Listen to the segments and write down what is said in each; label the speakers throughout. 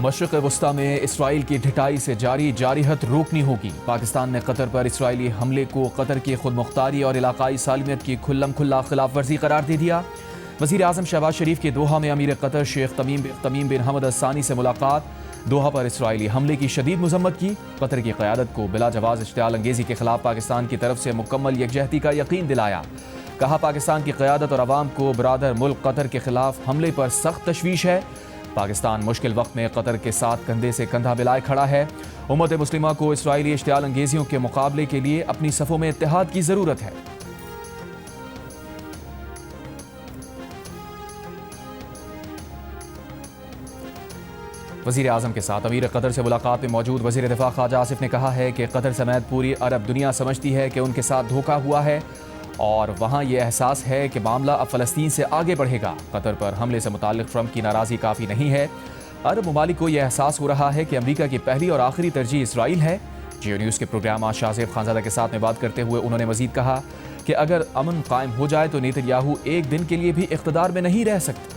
Speaker 1: मशरिक़ वस्ता में इसराइल की ढिठाई से जारी जारिहत रोकनी होगी। पाकिस्तान ने कतर पर इसराइली हमले को कतर की खुद मुख्तारी और इलाकाई सालमियत की खुल्लम खुल्ला खिलाफ वर्जी करार दे दिया। वज़ीर आज़म शहबाज शरीफ की दोहा में अमीर कतर शेख तमीम बिन हमद अल-सानी से मुलाकात। दोहा पर इसराइली हमले की शदीद मजम्मत की। कतर की क़यादत को बिला जवाज़ इश्तिआल अंगेज़ी के खिलाफ पाकिस्तान की तरफ से मुकम्मल यकजहती का यकीन दिलाया। कहा, पाकिस्तान की क़यादत और अवाम को बरादर मुल्क कतर के खिलाफ हमले पर सख्त तशवीश है। पाकिस्तान मुश्किल वक्त में कतर के साथ कंधे से कंधा मिलाए खड़ा है। उम्मत मुस्लिमा को इसराइली इश्तिआल अंगेजियों के मुकाबले के लिए अपनी सफ़ों में इत्तेहाद की ज़रूरत है। वज़ीर आज़म के साथ अमीर कतर से मुलाकात में मौजूद वज़ीर दिफ़ा ख्वाजा आसिफ ने कहा है कि कतर समेत पूरी अरब दुनिया समझती है कि उनके साथ धोखा हुआ है और वहाँ ये एहसास है कि मामला अब फ़लस्तीन से आगे बढ़ेगा। कतर पर हमले से मुताल्लिक़ ट्रंप की नाराज़गी काफ़ी नहीं है। अरब ममालिक को यह एहसास हो रहा है कि अमरीका की पहली और आखिरी तरजीह इसराइल है। जियो न्यूज़ के प्रोग्राम आज शाहज़ेब खानज़ादा के साथ में बात करते हुए उन्होंने मज़ीद कहा कि अगर अमन कायम हो जाए तो नेतन्याहू एक दिन के लिए भी इक़्तिदार में नहीं रह सकते।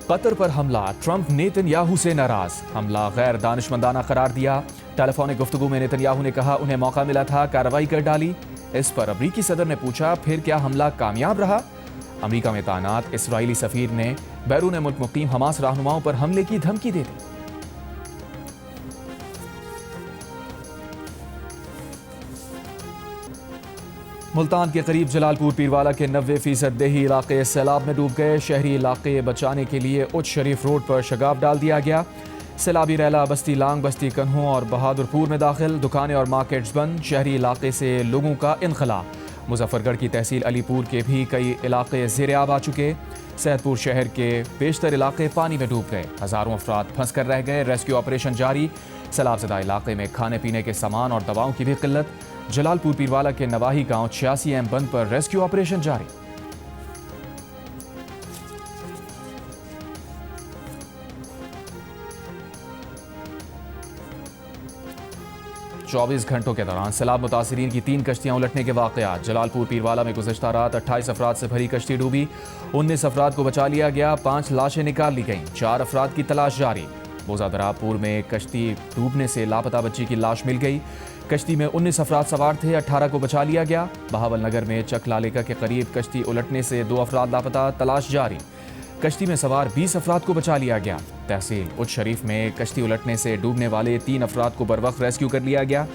Speaker 1: कतर पर हमला, ट्रंप नेतन्याहू से नाराज। हमला गैर दानिशमंदाना करार दिया। टेलीफोनिक गुफ्तगू में नेतन्याहू ने कहा उन्हें मौका मिला था, कार्रवाई कर डाली। इस पर अमरीकी सदर ने पूछा, फिर क्या हमला कामयाब रहा? अमरीका में तैनात इसराइली सफीर ने बैरून मुल्क मुकीम हमास रहनुमाओं पर हमले की धमकी दे दी। मुल्तान के करीब जलालपुर पीरवाला के 90% देही इलाके सैलाब में डूब गए। शहरी इलाके बचाने के लिए उच्च शरीफ रोड पर शगाफ डाल दिया गया। सैलाबी रैला बस्ती लांग, बस्ती कन्हों और बहादुरपुर में दाखिल। दुकानें और मार्केट्स बंद। शहरी इलाके से लोगों का इनखला। मुजफ्फरगढ़ की तहसील अलीपुर के भी कई इलाके ज़ेर-ए-आब आ चुके। सैदपुर शहर के बेशतर इलाके पानी में डूब गए। हज़ारों अफराद फंस कर रह गए। रेस्क्यू ऑपरेशन जारी। सैलाबज़दा इलाके में खाने पीने के सामान और दवाओं की भी किल्लत। जलालपुर पीरवाला के नवाही गांव 86 एम बंद पर रेस्क्यू ऑपरेशन जारी। चौबीस घंटों के दौरान सैलाब मुतासिरीन की 3 कश्तियां उलटने के वाक़यात। जलालपुर पीरवाला में गुज़श्ता रात 28 अफराद से भरी कश्ती डूबी। 19 अफराद को बचा लिया गया। 5 लाशें निकाल ली गईं। 4 अफराद की तलाश जारी। बोजादरापुर में कश्ती डूबने से लापता बच्ची की लाश मिल गई। कश्ती में 19 अफराद सवार थे। 18 को बचा लिया गया। बहावल नगर में चकलालेका के करीब कश्ती उलटने से 2 अफराद लापता, तलाश जारी। कश्ती में सवार 20 अफराद को बचा लिया गया। तहसील उच्च शरीफ में कश्ती उलटने से डूबने वाले 3 अफराद को बरवक्त रेस्क्यू कर लिया गया।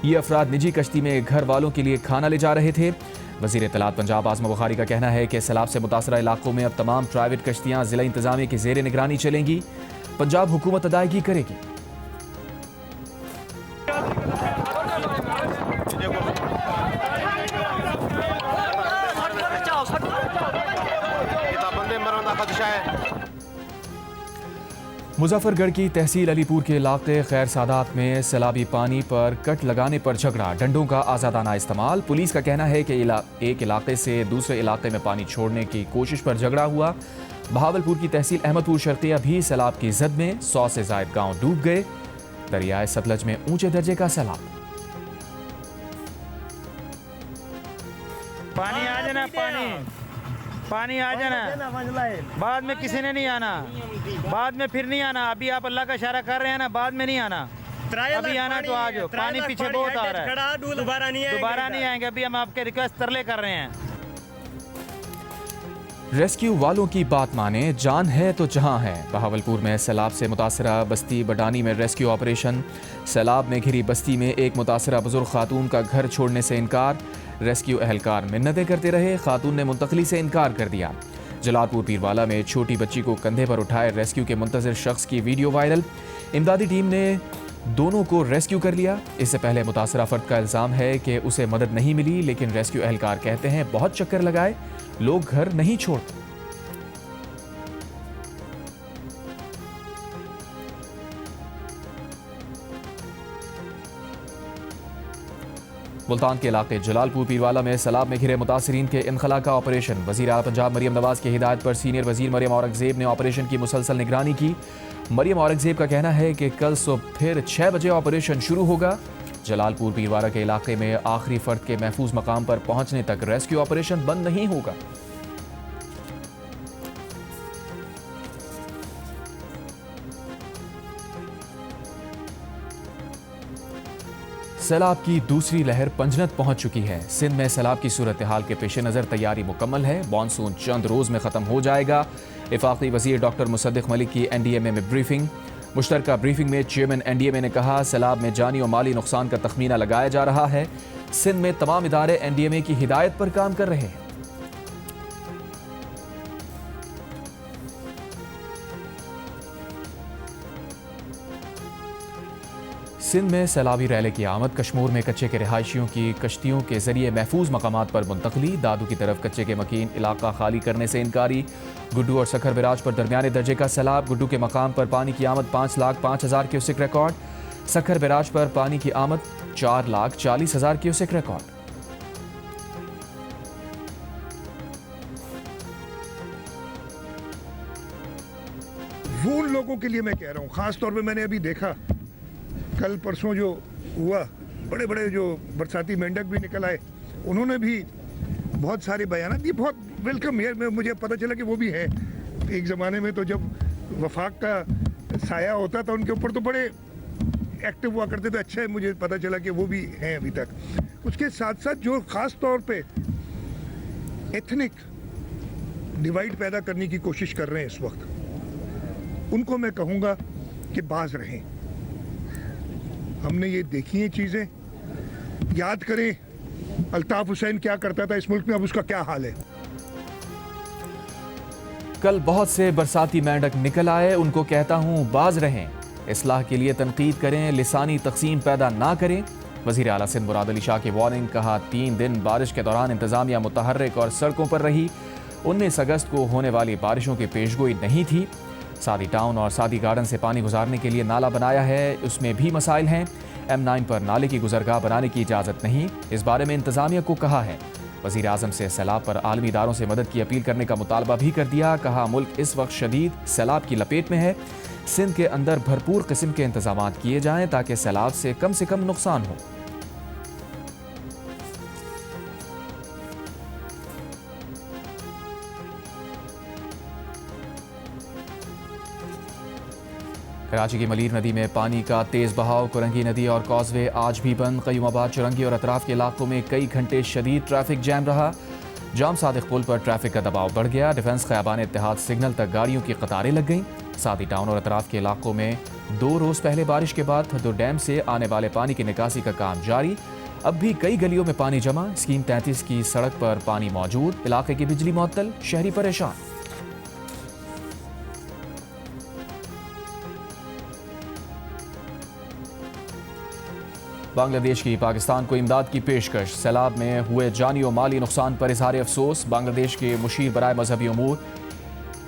Speaker 1: ये अफराद निजी कश्ती में घर वालों के लिए खाना ले जा रहे थे। वज़ीर इत्तलात पंजाब आज़म बुखारी का कहना है कि सैलाब से मुतासरा इलाकों में अब तमाम प्राइवेट कश्तियाँ ज़िला इंतज़ामिया की ज़ेर निगरानी चलेंगी। पंजाब हुकूमत अदायगी करेगी। मुजफ्फरगढ़ की तहसील अलीपुर के इलाके खैर सादात में सैलाबी पानी पर कट लगाने पर झगड़ा। डंडों का आज़ादाना इस्तेमाल। पुलिस का कहना है कि एक इलाके से दूसरे इलाके में पानी छोड़ने की कोशिश पर झगड़ा हुआ। बहावलपुर की तहसील अहमदपुर शर्किया भी सैलाब की जद में 100 से ज़ायद गांव डूब गए। दरियाए सतलज में ऊंचे दर्जे का सैलाब।
Speaker 2: पानी आ जाना, पानी आ जाना। बाद में किसी ने नहीं आना, बाद में फिर नहीं आना। अभी आप अल्लाह का इशारा कर रहे हैं ना, बाद में नहीं आना। अभी आना तो आ जाओ। पानी पीछे बहुत आ रहा है, दोबारा नहीं आएंगे। अभी हम आपके रिक्वेस्ट तरले कर रहे हैं।
Speaker 1: रेस्क्यू वालों की बात माने, जान है तो जहां है। बहावलपुर में सैलाब से मुतासरा बस्ती बडानी में रेस्क्यू ऑपरेशन। सैलाब में घिरी बस्ती में एक मुतासरा बुजुर्ग खातून का घर छोड़ने से इनकार। रेस्क्यू एहलकार मिन्नतें करते रहे, खातून ने मुंतकली से इनकार कर दिया। जलालपुर पीरवाला में छोटी बच्ची को कंधे पर उठाए रेस्क्यू के मुंतज़िर शख्स की वीडियो वायरल। इमदादी टीम ने दोनों को रेस्क्यू कर लिया। इससे पहले मुतासरा फर्द का इल्ज़ाम है कि उसे मदद नहीं मिली, लेकिन रेस्क्यू एहलकार कहते हैं बहुत चक्कर लगाए, लोग घर नहीं छोड़ते। मुल्तान के इलाके जलालपुर पीरवाला में सैलाब में घिरे मुतासरीन के इनखला का ऑपरेशन। वज़ीर आला पंजाब मरियम नवाज की हिदायत पर सीनियर वज़ीर मरियम औरंगज़ेब ने ऑपरेशन की मुसलसल निगरानी की। मरियम औरंगज़ेब का कहना है कि कल सुबह फिर 6 बजे ऑपरेशन शुरू होगा। जलालपुर पीरवाला के इलाके में आखिरी फर्द के महफूज मकाम पर पहुंचने तक रेस्क्यू ऑपरेशन बंद नहीं होगा। सैलाब की दूसरी लहर पंजनत पहुंच चुकी है। सिंध में सैलाब की सूरत हाल के पेश नज़र तैयारी मुकम्मल है। मानसून चंद रोज में खत्म हो जाएगा। वफाकी वजीर डॉक्टर मुसद्दिक मलिक की NDMA में ब्रीफिंग। मुश्तरका ब्रीफिंग में चेयरमैन NDMA ने कहा, सैलाब में जानी और माली नुकसान का तखमीना लगाया जा रहा है। सिंध में तमाम इदारे NDMA की हिदायत पर काम कर रहे हैं। सिंध में सैलाबी रैले की आमद। कश्मीर में कच्चे के रिहायशियों की कश्तियों के जरिए महफूज मकामात पर मुंतकली। दादू की तरफ कच्चे के मकीन इलाका खाली करने से इनकारी। गुड्डू और सखर बिराज पर दरमियाने दर्जे का सैलाब। गुड्डू के मकाम पर पानी की आमद 5,05,000 क्यूसेक रिकॉर्ड। सखर बिराज पर पानी की आमद 4,40,000 क्यूसेक रिकॉर्ड।
Speaker 3: वो उन लोगों के लिए मैं कह रहा हूँ, खास तौर पे मैंने अभी देखा कल परसों जो हुआ, बड़े बड़े जो बरसाती मेंढक भी निकल आए, उन्होंने भी बहुत सारे बयान दिए। बहुत वेलकम है। मुझे पता चला कि वो भी है। एक ज़माने में तो जब वफाक का साया होता था उनके ऊपर तो बड़े एक्टिव हुआ करते थे। अच्छा है, मुझे पता चला कि वो भी हैं अभी तक। उसके साथ साथ जो ख़ास तौर पे एथनिक डिवाइड पैदा करने की कोशिश कर रहे हैं इस वक्त, उनको मैं कहूँगा कि बाज रहें। हमने ये देखी हैं चीज़ें। याद करें अल्ताफ हुसैन क्या करता था इस मुल्क में, अब उसका क्या हाल है।
Speaker 1: कल बहुत से बरसाती मेंढक निकल आए, उनको कहता हूं बाज रहें। इस्लाह के लिए तनकीद करें, लिसानी तकसीम पैदा ना करें। वज़ीर आला सिंध मुराद अली शाह की वार्निंग। कहा, 3 दिन बारिश के दौरान इंतजामिया मुतहर्रिक और सड़कों पर रही। 19 अगस्त को होने वाली बारिशों की पेशगोई नहीं थी। सादी टाउन और सादी गार्डन से पानी गुजारने के लिए नाला बनाया है, उसमें भी मसाइल हैं। M9 पर नाले की गुजरगाह बनाने की इजाज़त नहीं। इस बारे में इंतजामिया को कहा है। वज़ीर आज़म से सैलाब पर आलमी इदारों से मदद की अपील करने का मुतालबा भी कर दिया। कहा, मुल्क इस वक्त शदीद सैलाब की लपेट में है। सिंध के अंदर भरपूर किस्म के इंतजाम किए जाएं ताकि सैलाब से कम नुकसान हो। कराची की मलीर नदी में पानी का तेज बहाव। कुरंगी नदी और कॉजवे आज भी बंद। कयूमाबाद, चुरंगी और अतराफ के इलाकों में कई घंटे शदीद ट्रैफिक जैम रहा। जाम सादिक पुल पर ट्रैफिक का दबाव बढ़ गया। डिफेंस खयाबान इत्तेहाद सिग्नल तक गाड़ियों की कतारें लग गईं। सादी टाउन और अतराफ के इलाकों में 2 रोज पहले बारिश के बाद हदो डैम से आने वाले पानी की निकासी का काम जारी। अब भी कई गलियों में पानी जमा। स्कीम 33 की सड़क पर पानी मौजूद। इलाके की बिजली मुअत्तल, शहरी परेशान। बांग्लादेश की पाकिस्तान को इमदाद की पेशकश। सैलाब में हुए जानी और माली नुकसान पर इजहार अफसोस। बांग्लादेश के मुशीर बराए मजहबी उमूर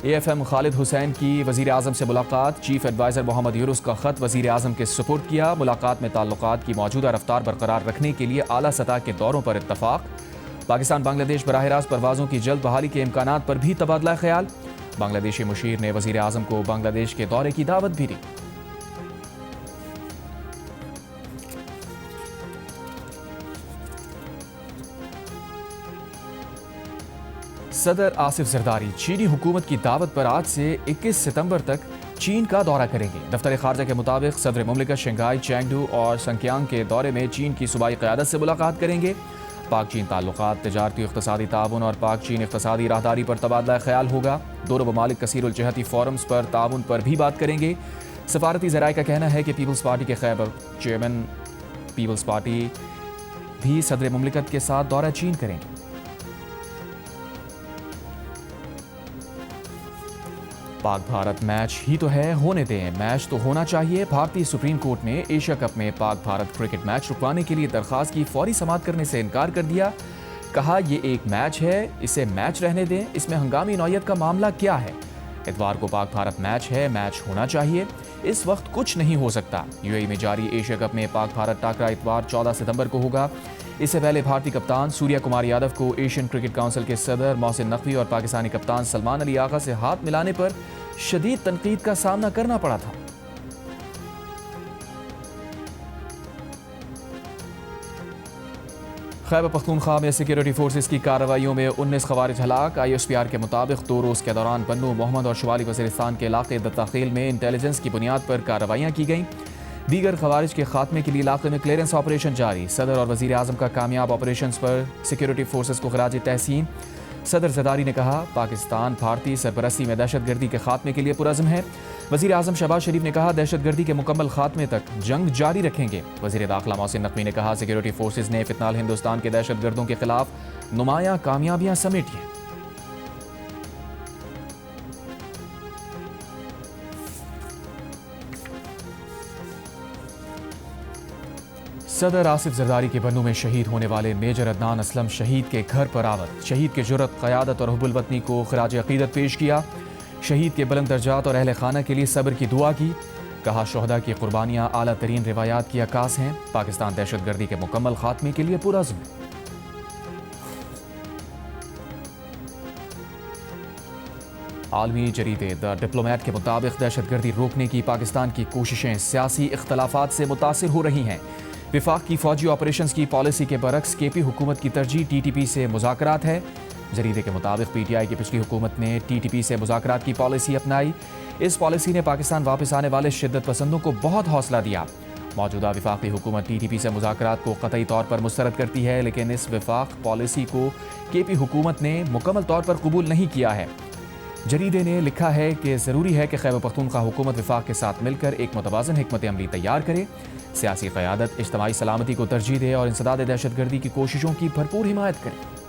Speaker 1: AFM खालिद हुसैन की वज़ीर आज़म से मुलाकात। चीफ एडवाइज़र मोहम्मद यूनुस का ख़त वज़ीर आज़म के सुपुर्द किया। मुलाकात में ताल्लुकात की मौजूदा रफ्तार बरकरार रखने के लिए आला सतह के दौरों पर इत्तफाक। पाकिस्तान बांग्लादेश बराह रास्त परवाज़ों की जल्द बहाली के इम्कानात पर भी तबादला ख्याल। बांग्लादेशी मुशीर ने वज़ीर आज़म को बांग्लादेश के दौरे की दावत भी दी। सदर आसिफ जरदारी चीनी हुकूमत की दावत पर आज से 21 सितंबर तक चीन का दौरा करेंगे। दफ्तर खारजा के मुताबिक सदर मुमलिकत शंघाई, चैंगडू और संक्यांग के दौरे में चीन की सूबाई क़यादत से मुलाकात करेंगे। पाक चीन ताल्लुकात, तिजारती इक़्तिसादी ताउन और पाक चीन इक़्तिसादी राहदारी पर तबादला ख्याल होगा। दोनों ममालिक कसीरुल जहती फोरम्स पर ताउन पर भी बात करेंगे। सफारती ज़राए का कहना है कि पीपल्स पार्टी के खैबर चेयरमैन पीपल्स पार्टी भी सदर मुमलिकत के साथ दौरा चीन करेंगे। पाक भारत मैच ही तो है, होने दें, मैच तो होना चाहिए। भारतीय सुप्रीम कोर्ट ने एशिया कप में पाक भारत क्रिकेट मैच रुकवाने के लिए दरख्वास्त की फौरी समाअत करने से इनकार कर दिया। कहा, ये एक मैच है, इसे मैच रहने दें, इसमें हंगामी नौयत का मामला क्या है। इतवार को पाक भारत मैच है, मैच होना चाहिए, इस वक्त कुछ नहीं हो सकता। यूएई में जारी एशिया कप में पाक भारत टाकरा इतवार 14 सितंबर को होगा। इससे पहले भारतीय कप्तान सूर्या कुमार यादव को एशियन क्रिकेट काउंसिल के सदर मोहसिन नकवी और पाकिस्तानी कप्तान सलमान अली आगा से हाथ मिलाने पर शदीद तनकीद का सामना करना पड़ा था। खैबर पख्तूनख्वा में सिक्योरिटी फोर्सेस की कार्रवाइयों में 19 खवारिज हलाक। ISPR के मुताबिक 2 रोज़ के दौरान बन्नू, मोहम्मद और शुमाली वज़ीरिस्तान के इलाके दत्ताखेल में इंटेलिजेंस की बुनियाद पर कार्रवाइयाँ की गईं। दीगर खवारिज के खात्मे के लिए इलाके में क्लियरेंस ऑपरेशन जारी। सदर और वज़ीर आज़म का कामयाब ऑपरेशन पर सिक्योरिटी फोर्सेस को खराज तहसीन। सदर ज़रदारी ने कहा, पाकिस्तान भारतीय सरपरस्ती में दहशतगर्दी के खात्मे के लिए पुरज़्म है। वज़ीर आज़म शहबाज शरीफ ने कहा, दहशतगर्दी के मुकम्मल खात्मे तक जंग जारी रखेंगे। वज़ीर दाखिला मोहसिन नकवी ने कहा, सिक्योरिटी फोर्सेस ने फितनाल हिंदुस्तान के दहशतगर्दों के खिलाफ नुमायां कामयाबियां समेटी हैं। सदर आसिफ जरदारी के बन्नू में शहीद होने वाले मेजर अदनान असलम शहीद के घर पर आवत, शहीद के जुर्रत, क़यादत और हुब्बुल वतनी को खराज अक़ीदत पेश किया। शहीद के बुलंद दर्जात और अहले खाना के लिए सब्र की दुआ की। कहा, शोहदा की कुर्बानियाँ आला तरीन रिवायात की अक्कास हैं। पाकिस्तान दहशतगर्दी के मुकम्मल खात्मे के लिए पुरज़्म है। आलमी जरीदे द डिप्लोमेट के मुताबिक दहशतगर्दी रोकने की पाकिस्तान की कोशिशें सियासी इख्तलाफात से मुतासिर हो रही हैं। विफाक की फौजी ऑपरेशंस की पॉलिसी के बरक्स KP हुकूमत की तरजीह TTP से मुज़ाकरात है। जरीदे के मुताबिक PTI की पिछली हुकूमत ने TTP से मुज़ाकरात की पॉलिसी अपनाई। इस पॉलिसी ने पाकिस्तान वापस आने वाले शिद्दत पसंदों को बहुत हौसला दिया। मौजूदा विफाकी हुकूमत TTP से मुज़ाकरात को क़तई तौर पर मुस्तरद करती है, लेकिन इस विफाक पॉलिसी को KP हुकूमत ने मुकम्मल तौर पर कबूल नहीं किया है। जरीदे ने लिखा है कि ज़रूरी है कि खैबर पख्तूनख्वा हुकूमत विफाक के साथ मिलकर एक मुतवाज़न हिकमत अमली तैयार करे, सियासी क़यादत इज्तिमाई सलामती को तरजीह दे और इंसदाद दहशतगर्दी की कोशिशों की भरपूर हिमायत करे।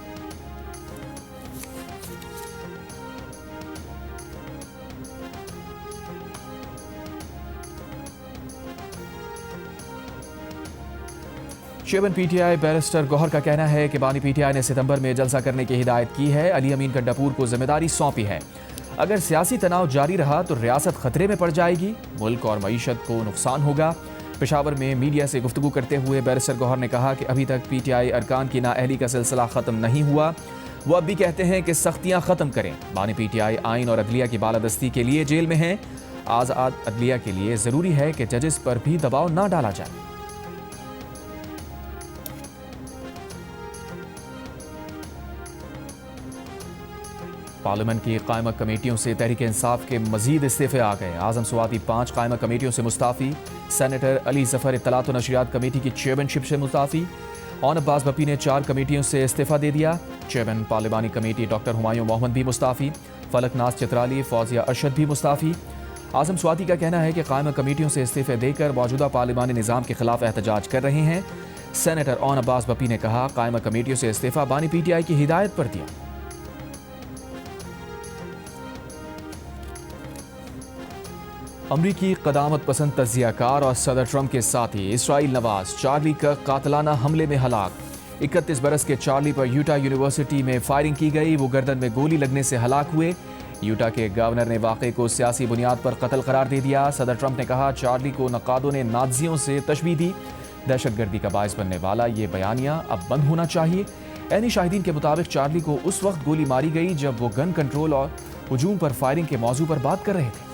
Speaker 1: चेयरमैन PTI बैरिस्टर गौहर का कहना है कि बानी PTI ने सितंबर में जलसा करने की हिदायत की है। अली अमीन गंडापुर को जिम्मेदारी सौंपी है। अगर सियासी तनाव जारी रहा तो रियासत खतरे में पड़ जाएगी, मुल्क और मईशत को नुकसान होगा। पेशावर में मीडिया से गुफ्तगू करते हुए बैरिस्टर गौहर ने कहा कि अभी तक PTI अरकान की नाअहली का सिलसिला ख़त्म नहीं हुआ। वो अब भी कहते हैं कि सख्तियाँ ख़त्म करें। बानी PTI आइन और अदलिया की बालादस्ती के लिए जेल में हैं। आज़ाद अदलिया के लिए ज़रूरी है कि जजेस पर भी दबाव ना डाला जाए। पार्लियामेंट की कायमा कमेटियों से तहरीक इंसाफ के मजीद इस्तीफे आ गए। आजम स्वाति 5 कायमा कमेटियों से मुस्ताफ़ी। सेनेटर अली ज़फ़र इत्तलात और नशरियात कमेटी की चेयरमैनशिप से मुस्ताफ़ी। ऑन अब्बास बप्पी ने 4 कमेटियों से इस्तीफा दे दिया। चेयरमैन पार्लिमानी कमेटी डॉक्टर हुमायूं मोहम्मद भी मुस्ताफ़ी। फलक नाज चित्राली, फौजिया अरशद भी मुस्ताफ़ी। आजम स्वाति का कहना है कि कायमा कमेटियों से इस्तीफे देकर मौजूदा पार्लिमानी निज़ाम के खिलाफ एहतजाज कर रहे हैं। सेनेटर ऑन अब्बास बप्पी ने कहा, कायमा कमेटियों से इस्तीफा बानी PTI की हिदायत पर दिया। अमरीकी क़दामत पसंद तज़ियाकार और सदर ट्रंप के साथी इसराइल नवाज चार्ली का कातलाना हमले में हलाक। 31 बरस के चार्ली पर यूटा यूनिवर्सिटी में फायरिंग की गई। वो गर्दन में गोली लगने से हलाक हुए। यूटा के गवर्नर ने वाक़े को सियासी बुनियाद पर कत्ल करार दे दिया। सदर ट्रंप ने कहा, चार्ली को नक़ादों ने नाज़ियों से तशबीह दी। दहशतगर्दी का बायस बनने वाला ये बयानिया अब बंद होना चाहिए। ऐनी शाहिदीन के मुताबिक चार्ली को उस वक्त गोली मारी गई जब वो गन कंट्रोल और हुजूम पर फायरिंग के मौजू पर बात कर रहे थे।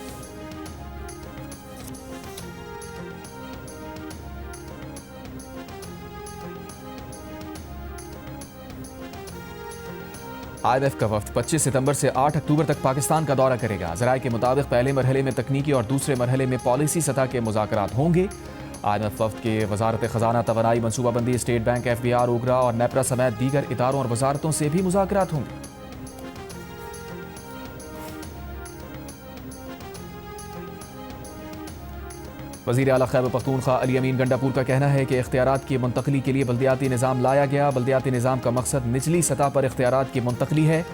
Speaker 1: IMF का वफ्द 25 सितंबर से 8 अक्टूबर तक पाकिस्तान का दौरा करेगा। ज़राए के मुताबिक पहले मरहले में तकनीकी और दूसरे मरहले में पॉलिसी सतह के मुज़ाकरात होंगे। IMF वफ्द के वजारत ख़जाना, तवानाई, मनसूबाबंदी, स्टेट बैंक, FBR, ओगरा और नेपरा समेत दीगर इदारों और वजारतों से भी मुज़ाकरात होंगे। वज़ीर आला खैबर पख्तूनख्वा अली अमीन गंडापुर का कहना है कि इख्तियारात की मुंतकली के लिए बल्दियाती निज़ाम लाया गया। बल्दियाती निज़ाम का मकसद निचली सतह पर इख्तियारात की मुंतकली है।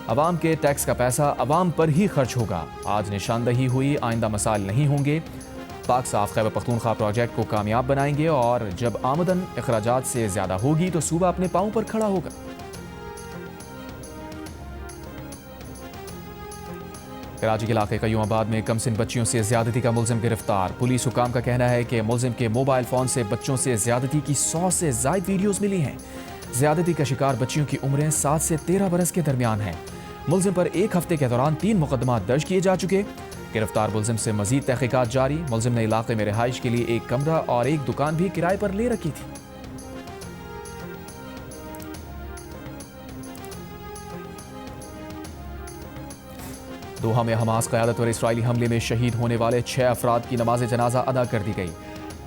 Speaker 1: अवाम के टैक्स का पैसा अवाम पर ही खर्च होगा। आज निशानदही हुई, आइंदा मसाइल नहीं होंगे। पाक साफ खैबर पख्तूनख्वा प्रोजेक्ट को कामयाब बनाएंगे और जब आमदन अखराजात से ज़्यादा होगी तो सूबा अपने पाँव पर खड़ा होगा। कराची के इलाके कयूमाबाद में कमसिन बच्चियों से ज्यादती का मुलजिम गिरफ्तार। पुलिस हुकाम का कहना है कि मुलजिम के मोबाइल फोन से बच्चों से ज्यादती की 100 से ज़ायद वीडियोस मिली हैं। ज्यादती का शिकार बच्चियों की उम्रें 7 से 13 बरस के दरमियान हैं। मुलजिम पर 1 हफ्ते के दौरान 3 मुकदमा दर्ज किए जा चुके। गिरफ्तार मुलजिम से मजीद तहकीकात जारी। मुलजिम ने इलाके में रिहाइश के लिए 1 कमरा और 1 दुकान भी किराए पर ले रखी थी। दोहा में हमास क़यादत पर इसराइली हमले में शहीद होने वाले 6 अफराद की नमाज जनाजा अदा कर दी गई।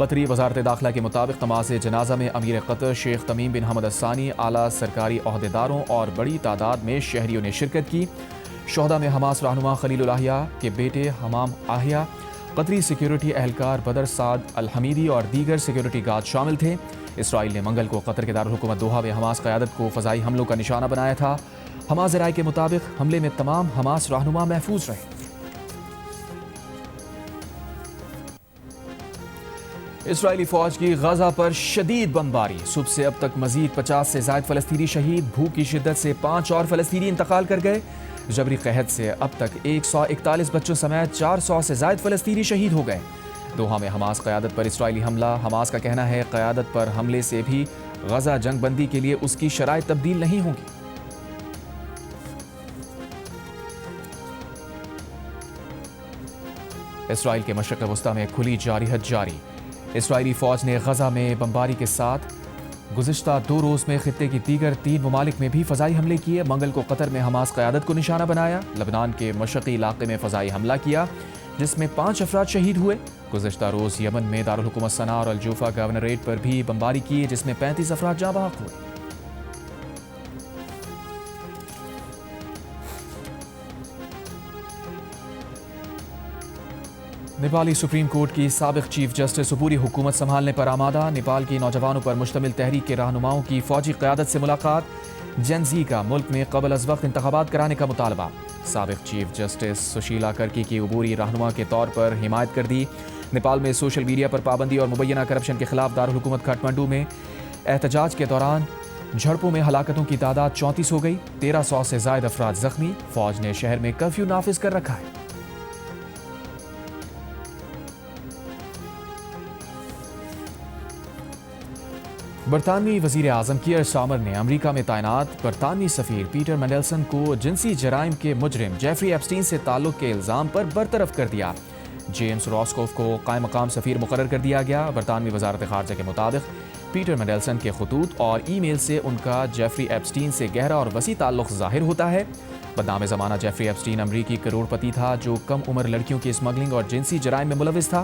Speaker 1: कतरी वजारत दाखिला के मुताबिक नमाज जनाजा में अमीर कतर शेख तमीम बिन हमद अस्सानी, आला सरकारी अहदेदारों और बड़ी तादाद में शहरियों ने शिरकत की। शोहदा में हमास रहनुमा खलील आहिया के बेटे हमाम आहिया, कतरी सिक्योरिटी एहलकार बदर साद अल हमीदी और दीगर सिक्योरिटी गार्ड शामिल थे। इसराइल ने मंगल को कतर के दारुल हुकूमत दोहा में हमास क़यादत को फ़ज़ाई हमलों का निशाना बनाया था। हमास ज़राए के मुताबिक हमले में तमाम हमास रहनुमा महफूज रहे। इसराइली फ़ौज की गजा पर शदीद बमबारी। सुबह से अब तक मजीद 50 से ज़ायद फ़लस्तीनी शहीद। भूख की शिद्दत से 5 और फ़लस्तीनी इंतकाल कर गए। जबरी कहत से अब तक 141 बच्चों समेत 400 से ज़ायद फ़लस्तीनी शहीद हो गए। दोहा में हमास क़यादत पर इसराइली हमला। हमास का कहना है क़यादत पर हमले से भी गजा जंग बंदी के लिए उसकी शराइत तब्दील नहीं होंगी। इसराइल के मशरक़ वस्ता में खुली जारिहत जारी। इसराइली फ़ौज ने गजा में बमबारी के साथ गुज़िश्ता 2 रोज़ में खित्ते की दीगर 3 ममालिक में भी फ़ज़ाई हमले किए। मंगल को कतर में हमास क़यादत को निशाना बनाया। लबनान के मशरक़ी इलाक़े में फ़ज़ाई हमला किया जिसमें 5 अफराद शहीद हुए। गुज़िश्ता रोज़ यमन में दारुल हुकूमत सना और अल-जूफ़ा गवर्नरेट पर भी बमबारी की जिसमें 35 अफराद जाँ बहक हुए। नेपाली सुप्रीम कोर्ट की साबिक़ चीफ जस्टिस अबूरी हुकूमत संभालने पर आमादा। नेपाल की नौजवानों पर मुश्तमिल तहरीक के रहनुमाओं की फ़ौजी क़यादत से मुलाकात। जेनज़ी का मुल्क में क़बल अज़ वक्त इंतख़ाबात कराने का मुतालबा। साबिक़ चीफ जस्टिस सुशीला कर्की की अबूरी रहनुमा के तौर पर हिमायत कर दी। नेपाल में सोशल मीडिया पर पाबंदी और मुबैना करप्शन के खिलाफ दारुल हुकूमत काठमांडू में एहतजाज के दौरान झड़पों में हलाकतों की तादाद 34 हो गई। 1300 से ज़ायद अफराद ज़ख्मी। फ़ौज ने शहर में कर्फ्यू नाफिज कर रखा है। बरतानवी वज़ीर आज़म कीयर स्टार्मर ने अमरीका में तैनात बरतानवी सफ़ीर पीटर मैंडेलसन को जिनसी जराइम के मुजरिम जेफरी एप्स्टीन से ताल्लुक़ के इल्ज़ाम पर बरतरफ कर दिया। जेम्स रॉसकोफ को कायम मकाम सफ़ीर मुकर्रर कर दिया गया। बरतानवी वज़ारत ख़ारजा के मुताबिक पीटर मैंडेलसन के खतूत और ईमेल से उनका जेफरी एप्स्टीन से गहरा और वसी ताल्लुक़ ज़ाहिर होता है। बदनाम ज़माना जेफरी एप्स्टीन अमरीकी करोड़पति था जो कम उम्र लड़कियों की स्मगलिंग और जिनसी जराइम में मुलविस था।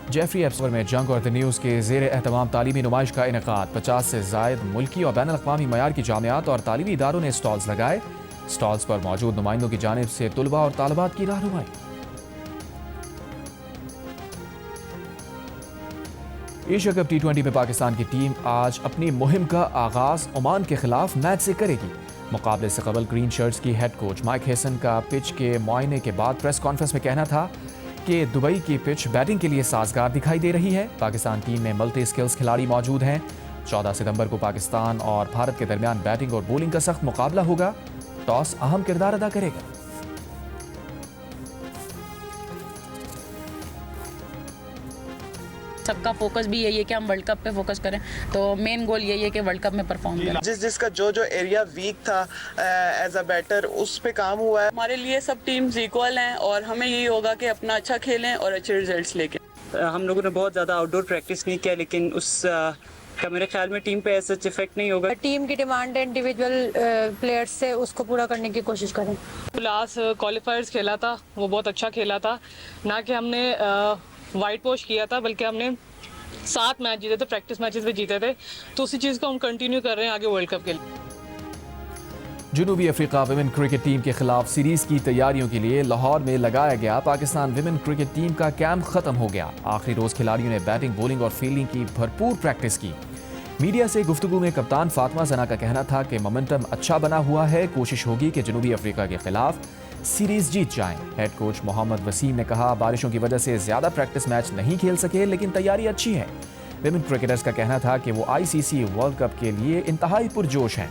Speaker 1: जेफरी एप्स्टीन में जंग और द न्यूज़ के ज़ेर एहतमाम तालीमी नुमाइश का इनेकाद। 50 से ज़ायद मुल्की और बैनुल अक़वामी मयार की जामियात और तालीमी इदारों ने स्टॉल्स लगाए। स्टॉल्स पर मौजूद नुमाइंदों की जानिब से तुलबा और तालबात की रहनुमाई। एशिया कप T20 में पाकिस्तान की टीम आज अपनी मुहिम का आगाज़ ओमान के खिलाफ मैच से करेगी। मुकाबले से कबल ग्रीन शर्ट्स की हेड कोच माइक हेसन का पिच के मुआयने के बाद प्रेस कॉन्फ्रेंस में कहना था कि दुबई की पिच बैटिंग के लिए साजगार दिखाई दे रही है। पाकिस्तान टीम में मल्टी स्किल्स खिलाड़ी मौजूद हैं। 14 सितंबर को पाकिस्तान और भारत के दरमियान बैटिंग और बॉलिंग का सख्त मुकाबला होगा। टॉस अहम किरदार अदा करेगा।
Speaker 4: सबका फोकस भी यही है कि हम वर्ल्ड कप पे फोकस करें, तो मेन गोल यही है कि वर्ल्ड कप में परफॉर्म करें।
Speaker 5: जिसका जो एरिया वीक था एज अ बैटर उस पे काम हुआ है।
Speaker 6: हमारे लिए सब टीम्स इक्वल हैं और हमें यही होगा कि अपना अच्छा खेलें और अच्छे रिजल्ट्स लेके।
Speaker 5: हम लोगों ने बहुत ज़्यादा आउटडोर प्रैक्टिस नहीं किया लेकिन उस का मेरे ख्याल में टीम पे ऐसा इफेक्ट नहीं होगा।
Speaker 7: टीम की डिमांड है इंडिविजुअल प्लेयर्स से, उसको पूरा करने की कोशिश करें।
Speaker 6: लास्ट क्वालिफायर्स खेला था वो बहुत अच्छा खेला था, ना कि हमने वाइट वॉश किया था बल्कि हमने 7 मैच जीते थे, प्रैक्टिस मैचेस भी जीते थे, तो उसी चीज़ को हम कंटिन्यू कर रहे हैं आगे वर्ल्ड कप के लिए।
Speaker 1: जनूबी अफ्रीका विमेन क्रिकेट टीम के खिलाफ सीरीज की तैयारियों के लिए लाहौर में लगाया गया पाकिस्तान विमेन क्रिकेट टीम का कैंप खत्म हो गया। आखिरी रोज खिलाड़ियों ने बैटिंग, बॉलिंग और फील्डिंग की भरपूर प्रैक्टिस की। मीडिया से गुफ्तगू में कप्तान फातिमा जना का कहना था कि मोमेंटम अच्छा बना हुआ है, कोशिश होगी कि जनूबी अफ्रीका के खिलाफ सीरीज जीत जाएं। हेड कोच मोहम्मद वसीम ने कहा, बारिशों की वजह से ज्यादा प्रैक्टिस मैच नहीं खेल सके लेकिन तैयारी अच्छी है। विमेन क्रिकेटर्स का कहना था कि वो ICC वर्ल्ड कप के लिए इंतहाई पुरजोश हैं।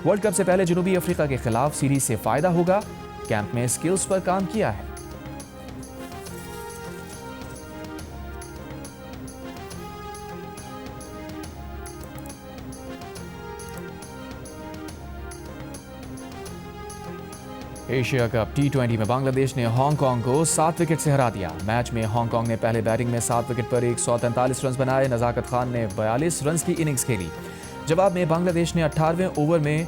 Speaker 1: वर्ल्ड कप से पहले जनूबी अफ्रीका के खिलाफ सीरीज से फायदा होगा। कैंप में स्किल्स पर काम किया है। एशिया कप T20 में बांग्लादेश ने हांगकांग को 7 विकेट से हरा दिया। मैच में हांगकांग ने पहले बैटिंग में 7 विकेट पर 143 रन बनाए। नज़ाकत खान ने 42 रन की इनिंग्स खेली। जवाब में बांग्लादेश ने 18वें ओवर में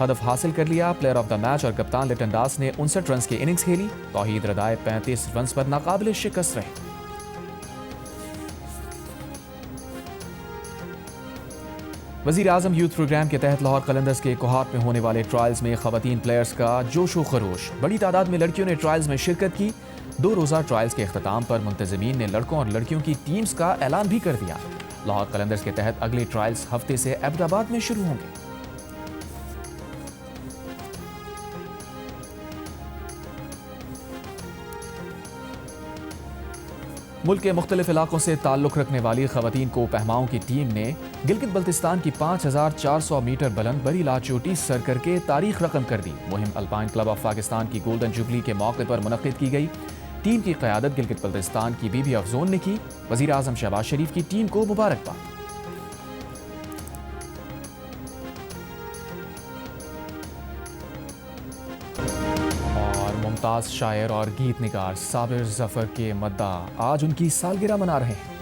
Speaker 1: हदफ हासिल कर लिया। प्लेयर ऑफ द मैच और कप्तान लिटन दास ने 59 रन की इनिंग्स खेली। तौहीद रदाए 35 रन पर नाकाबिल शिकस्त रहे। वज़ीर आज़म यूथ प्रोग्राम के तहत लाहौर कलंदर्स के कोहाट में होने वाले ट्रायल्स में ख़वातीन प्लेयर्स का जोशो खरोश। बड़ी तादाद में लड़कियों ने ट्रायल्स में शिरकत की। 2 रोज़ा ट्रायल्स के अख्ताम पर मुंतज़मीन ने लड़कों और लड़कियों की टीम्स का ऐलान भी कर दिया। लाहौर कलंदर्स के तहत अगले ट्रायल्स हफ्ते से अहमदाबाद में शुरू होंगे। मुल्क के मुख्तलिफ इलाकों से ताल्लुक़ रखने वाली ख़वातीन को पहमाओं की टीम ने गिलगित बल्तिस्तान की 5400 मीटर बुलंद बड़ी ला चोटी सर करके तारीख रकम कर दी। मुहिम अल्पाइन क्लब ऑफ पाकिस्तान की गोल्डन जुबली के मौके पर मुनक़्क़िद की गई। टीम की क़यादत गिलगित बल्तिस्तान की बीबी अफजोन ने की। वज़ीर आज़म शहबाज शरीफ की टीम को मुबारकबाद। मुमताज़ शायर और गीत निगार साबिर जफ़र के मद्दा आज उनकी सालगिरह मना रहे हैं।